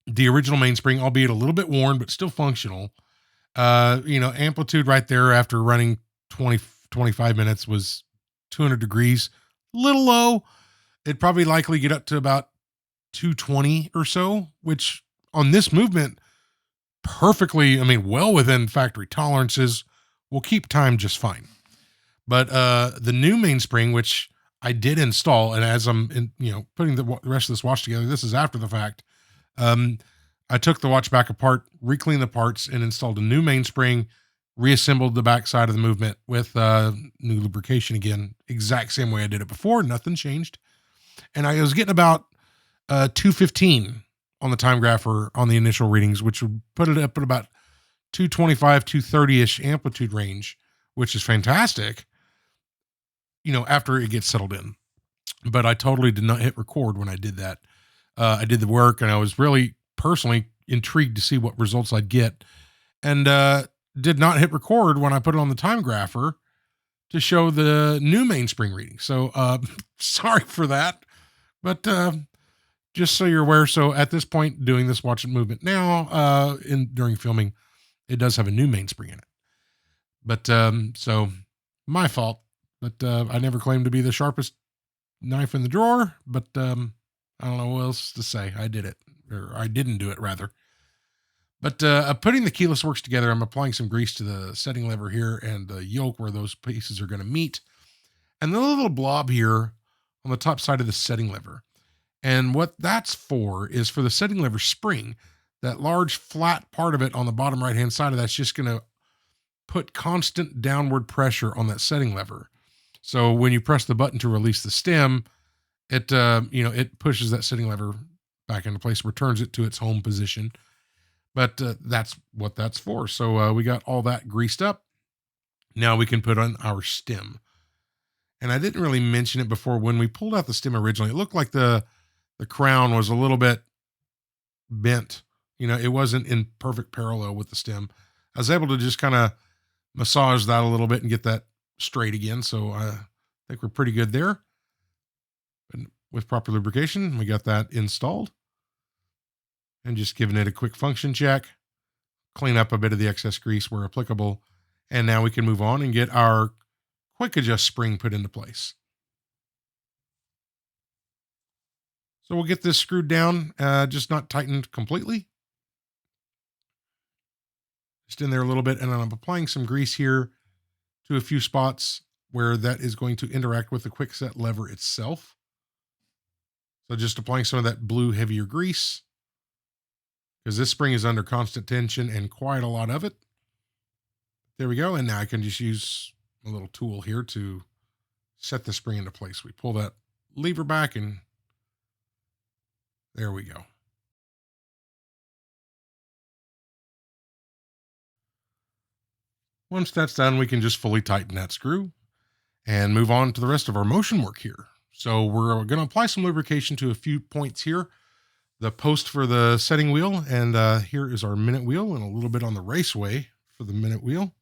the original mainspring, albeit a little bit worn, but still functional. You know, amplitude right there after running 25 minutes was 200 degrees, a little low. It'd probably likely get up to about 220 or so, which on this movement, perfectly, I mean, well within factory tolerances, will keep time just fine. But the new mainspring, which I did install, and as I'm putting the rest of this watch together, this is after the fact. I took the watch back apart, recleaned the parts, and installed a new mainspring, reassembled the back side of the movement with new lubrication again, exact same way I did it before. Nothing changed. And I was getting about 215 on the time grapher on the initial readings, which would put it up at about 225, 230-ish amplitude range, which is fantastic, you know, after it gets settled in. But I totally did not hit record when I did that. I did the work, and I was really personally intrigued to see what results I'd get, and did not hit record when I put it on the time grapher to show the new mainspring reading. So sorry for that, but just so you're aware, so at this point, doing this watch it movement now, during filming, it does have a new mainspring in it. But so my fault. But I never claimed to be the sharpest knife in the drawer. But I don't know what else to say. I did it, or I didn't do it rather. But putting the keyless works together, I'm applying some grease to the setting lever here and the yoke where those pieces are going to meet. And the little blob here on the top side of the setting lever. And what that's for is for the setting lever spring, that large flat part of it on the bottom right-hand side of that's just going to put constant downward pressure on that setting lever. So when you press the button to release the stem, it, it pushes that setting lever back into place, returns it to its home position. But that's what that's for. So we got all that greased up. Now we can put on our stem. And I didn't really mention it before. When we pulled out the stem originally, it looked like the crown was a little bit bent. It wasn't in perfect parallel with the stem. I was able to just kind of massage that a little bit and get that straight again. So I think we're pretty good there. And with proper lubrication, we got that installed. And just giving it a quick function check, clean up a bit of the excess grease where applicable. And now we can move on and get our quick adjust spring put into place. So we'll get this screwed down, just not tightened completely. Just in there a little bit. And I'm applying some grease here to a few spots where that is going to interact with the quick set lever itself. So just applying some of that blue heavier grease, because this spring is under constant tension and quite a lot of it. There we go. And now I can just use a little tool here to set the spring into place. We pull that lever back and there we go. Once that's done, we can just fully tighten that screw and move on to the rest of our motion work here. So we're going to apply some lubrication to a few points here. The post for the setting wheel, and here is our minute wheel, and a little bit on the raceway for the minute wheel.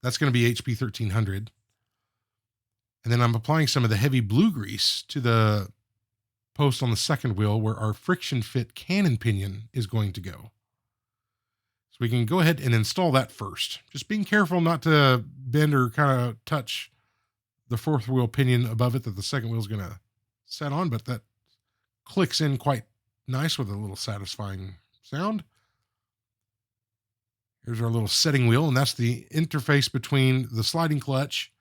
That's going to be HP 1300. And then I'm applying some of the heavy blue grease to the post on the second wheel where our friction fit cannon pinion is going to go. So we can go ahead and install that first. Just being careful not to bend or kind of touch the fourth wheel pinion above it that the second wheel is going to set on, but that clicks in quite nice with a little satisfying sound. Here's our little setting wheel, and that's the interface between the sliding clutch,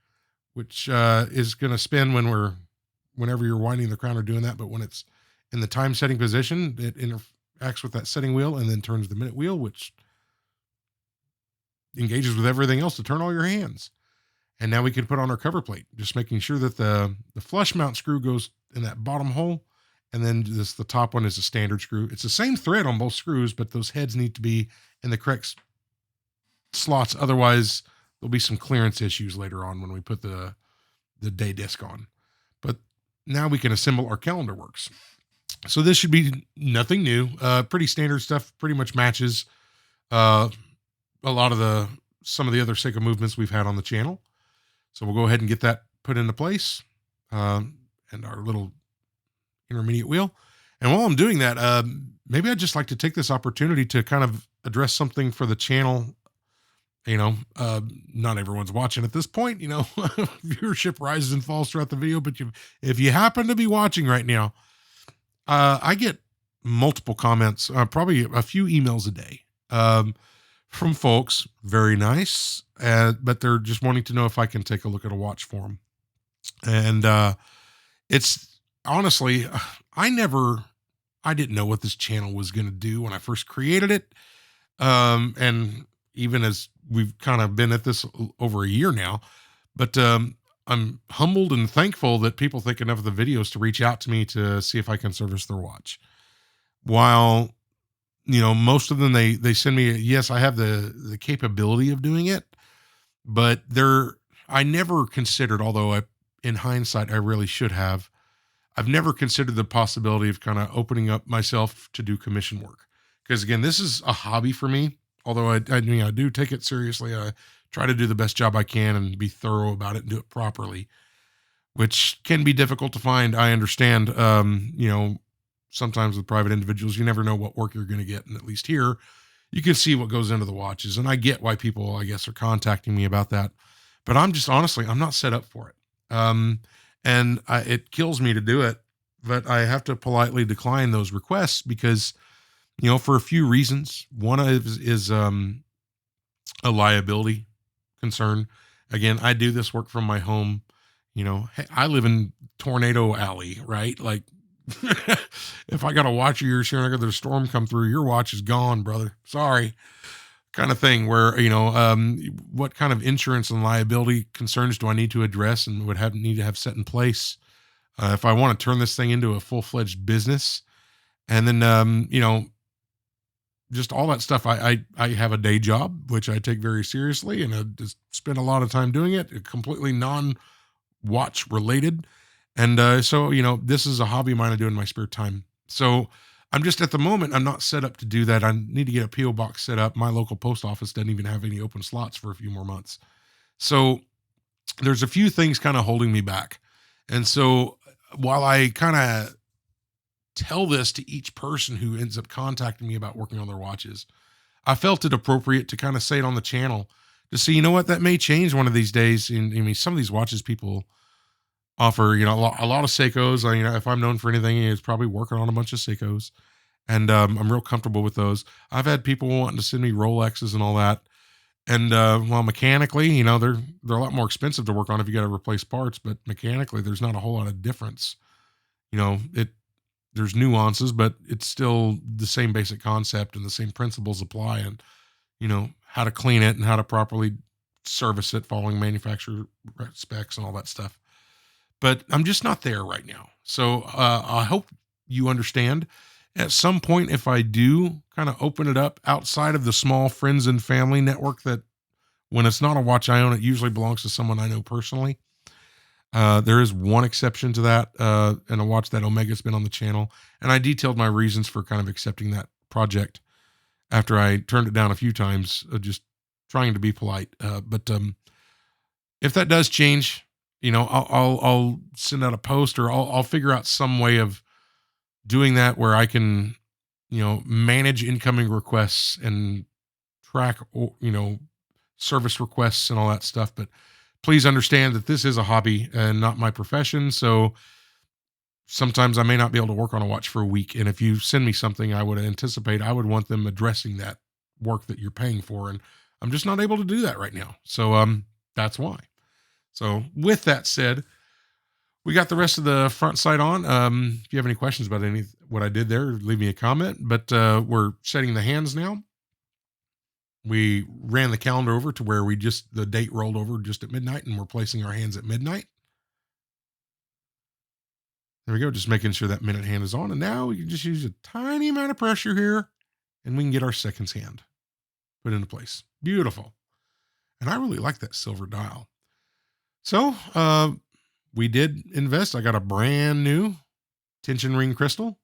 which is going to spin whenever you're winding the crown or doing that, but when it's in the time setting position, it interacts with that setting wheel and then turns the minute wheel, which engages with everything else to turn all your hands. And now we can put on our cover plate, just making sure that the flush mount screw goes in that bottom hole. And then the top one is a standard screw. It's the same thread on both screws, but those heads need to be in the correct slots. Otherwise, there'll be some clearance issues later on when we put the day disc on. But now we can assemble our calendar works. So this should be nothing new. Pretty standard stuff, pretty much matches a lot of some of the other Seiko movements we've had on the channel. So we'll go ahead and get that put into place. And our little intermediate wheel. And while I'm doing that, maybe I'd just like to take this opportunity to kind of address something for the channel. Not everyone's watching at this point, viewership rises and falls throughout the video, but if you happen to be watching right now, I get multiple comments, probably a few emails a day, from folks, very nice, but they're just wanting to know if I can take a look at a watch for them. And, it's honestly, I didn't know what this channel was going to do when I first created it. And even as we've kind of been at this over a year now, but, I'm humbled and thankful that people think enough of the videos to reach out to me to see if I can service their watch. While, most of them, they send me, yes, I have the capability of doing it, but I never considered, although in hindsight, I really should have, I've never considered the possibility of kind of opening up myself to do commission work. Because again, this is a hobby for me. Although I do take it seriously. I try to do the best job I can and be thorough about it and do it properly, which can be difficult to find. I understand, sometimes with private individuals, you never know what work you're going to get. And at least here, you can see what goes into the watches. And I get why people, I guess, are contacting me about that. But I'm just honestly, I'm not set up for it. It kills me to do it, but I have to politely decline those requests because, for a few reasons. One is a liability concern. Again, I do this work from my home. Hey, I live in Tornado Alley, right? Like, if I got a watch of yours here and I got the storm come through, your watch is gone, brother. Sorry, kind of thing. Where what kind of insurance and liability concerns do I need to address and need to have set in place if I want to turn this thing into a full fledged business? And then just all that stuff. I have a day job, which I take very seriously, and I just spend a lot of time doing it, completely non-watch related. And so, this is a hobby of mine I do in my spare time. So I'm just at the moment, I'm not set up to do that. I need to get a PO box set up. My local post office doesn't even have any open slots for a few more months. So there's a few things kind of holding me back. And so while I kind of tell this to each person who ends up contacting me about working on their watches, I felt it appropriate to kind of say it on the channel to see, what, that may change one of these days. And I mean, some of these watches people offer, a lot of Seikos. If I'm known for anything, it's probably working on a bunch of Seikos, and I'm real comfortable with those. I've had people wanting to send me Rolexes and all that. And well, mechanically, they're a lot more expensive to work on if you got to replace parts, but mechanically there's not a whole lot of difference. There's nuances, but it's still the same basic concept and the same principles apply, and how to clean it and how to properly service it following manufacturer specs and all that stuff. But I'm just not there right now. So I hope you understand. At some point, if I do kind of open it up outside of the small friends and family network, that when it's not a watch I own, it usually belongs to someone I know personally. There is one exception to that, and a watch that Omega's been on the channel. And I detailed my reasons for kind of accepting that project after I turned it down a few times, just trying to be polite. But if that does change, I'll send out a post, or I'll figure out some way of doing that where I can, manage incoming requests and track, service requests and all that stuff. But please understand that this is a hobby and not my profession. So sometimes I may not be able to work on a watch for a week. And if you send me something, I would want them addressing that work that you're paying for. And I'm just not able to do that right now. So that's why. So with that said, we got the rest of the front sight on. If you have any questions about what I did there, leave me a comment. But we're setting the hands now. We ran the calendar over to where the date rolled over just at midnight, and we're placing our hands at midnight. There we go. Just making sure that minute hand is on. And now we can just use a tiny amount of pressure here, and we can get our seconds hand put into place. Beautiful. And I really like that silver dial. So we did invest. I got a brand new tension ring crystal.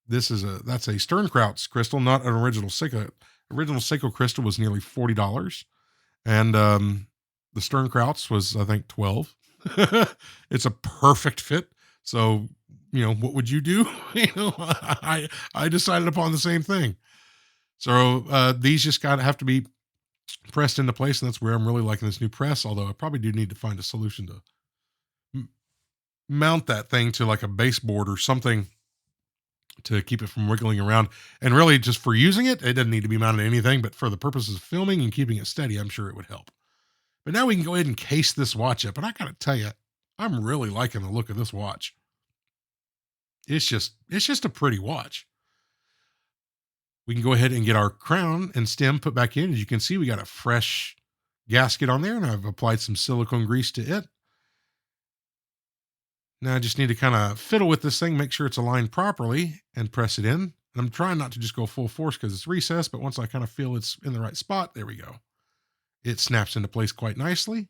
That's a Sternkraut's crystal, not an original Seiko. Original Seiko crystal was nearly $40, and the Sternkrauts was, I think, $12. It's a perfect fit. So, what would you do? I decided upon the same thing. So these just have to be pressed into place, and that's where I'm really liking this new press. Although I probably do need to find a solution to mount that thing to like a baseboard or something to keep it from wiggling around. And really, just for using it doesn't need to be mounted to anything, but for the purposes of filming and keeping it steady, I'm sure it would help. But now we can go ahead and case this watch up. And I gotta tell you, I'm really liking the look of this watch. It's just a pretty watch. We can go ahead and get our crown and stem put back in. As you can see, we got a fresh gasket on there, and I've applied some silicone grease to it. Now I just need to kind of fiddle with this thing, make sure it's aligned properly, and press it in. And I'm trying not to just go full force because it's recessed, but once I kind of feel it's in the right spot, there we go. It snaps into place quite nicely.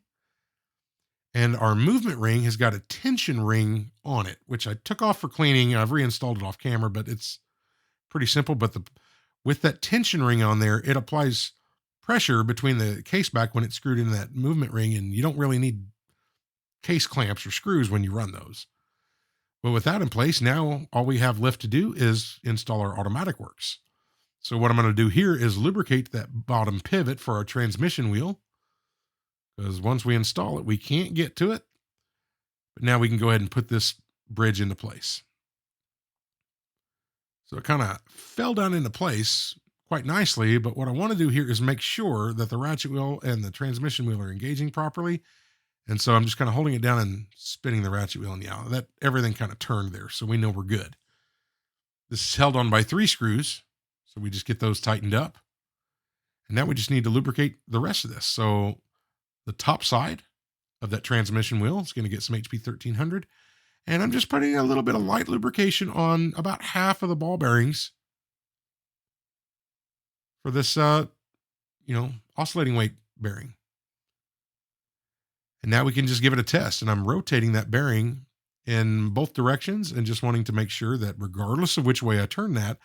And our movement ring has got a tension ring on it, which I took off for cleaning. I've reinstalled it off camera, but it's pretty simple. But with that tension ring on there, it applies pressure between the case back when it's screwed into that movement ring, and you don't really need case clamps or screws when you run those. But with that in place, now all we have left to do is install our automatic works. So what I'm going to do here is lubricate that bottom pivot for our transmission wheel, because once we install it, we can't get to it. But now we can go ahead and put this bridge into place. So it kind of fell down into place quite nicely. But what I want to do here is make sure that the ratchet wheel and the transmission wheel are engaging properly. And so I'm just kind of holding it down and spinning the ratchet wheel, and yeah, that everything kind of turned there. So we know we're good. This is held on by 3 screws. So we just get those tightened up. And now we just need to lubricate the rest of this. So the top side of that transmission wheel is going to get some HP 1300. And I'm just putting a little bit of light lubrication on about half of the ball bearings for this, oscillating weight bearing. And now we can just give it a test. And I'm rotating that bearing in both directions and just wanting to make sure that regardless of which way I turn that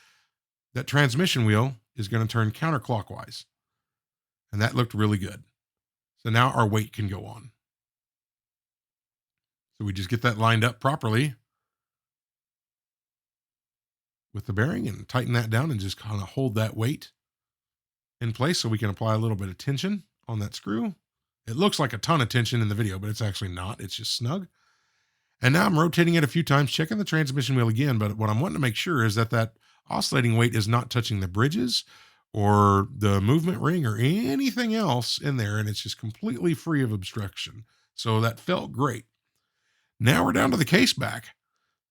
transmission wheel is going to turn counterclockwise. And that looked really good. So now our weight can go on. So we just get that lined up properly with the bearing and tighten that down and just kind of hold that weight in place so we can apply a little bit of tension on that screw. It looks like a ton of tension in the video, but it's actually not. It's just snug. And now I'm rotating it a few times, checking the transmission wheel again. But what I'm wanting to make sure is that oscillating weight is not touching the bridges or the movement ring or anything else in there. And it's just completely free of obstruction. So that felt great. Now we're down to the case back.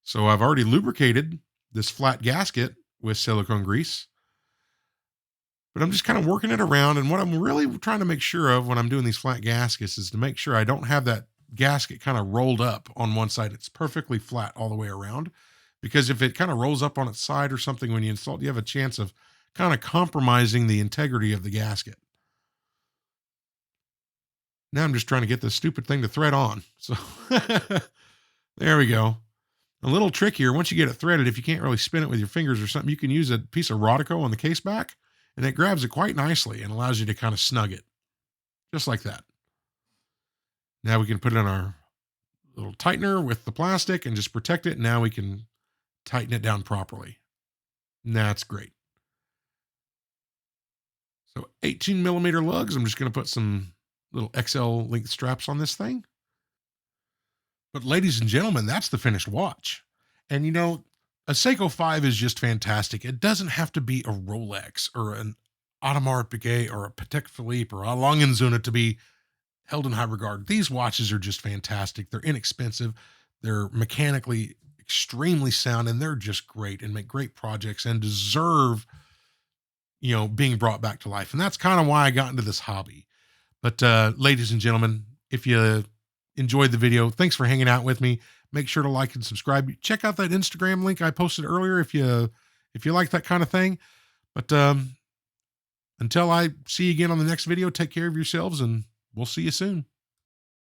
So I've already lubricated this flat gasket with silicone grease, but I'm just kind of working it around. And what I'm really trying to make sure of when I'm doing these flat gaskets is to make sure I don't have that gasket kind of rolled up on one side. It's perfectly flat all the way around, because if it kind of rolls up on its side or something when you install it, you have a chance of kind of compromising the integrity of the gasket. Now I'm just trying to get this stupid thing to thread on. So there we go. A little trick here. Once you get it threaded, if you can't really spin it with your fingers or something, you can use a piece of Rodico on the case back, and it grabs it quite nicely and allows you to kind of snug it. Just like that. Now we can put it on our little tightener with the plastic and just protect it. Now we can tighten it down properly. That's great. So 18 millimeter lugs. I'm just going to put some little XL length straps on this thing. But ladies and gentlemen, that's the finished watch. And a Seiko 5 is just fantastic. It doesn't have to be a Rolex or an Audemars Piguet or a Patek Philippe or a Langenzoon to be held in high regard. These watches are just fantastic. They're inexpensive. They're mechanically extremely sound, and they're just great and make great projects and deserve, being brought back to life. And that's kind of why I got into this hobby. But ladies and gentlemen, if you enjoyed the video, thanks for hanging out with me. Make sure to like and subscribe. Check out that Instagram link I posted earlier if you like that kind of thing. But until I see you again on the next video, take care of yourselves, and we'll see you soon.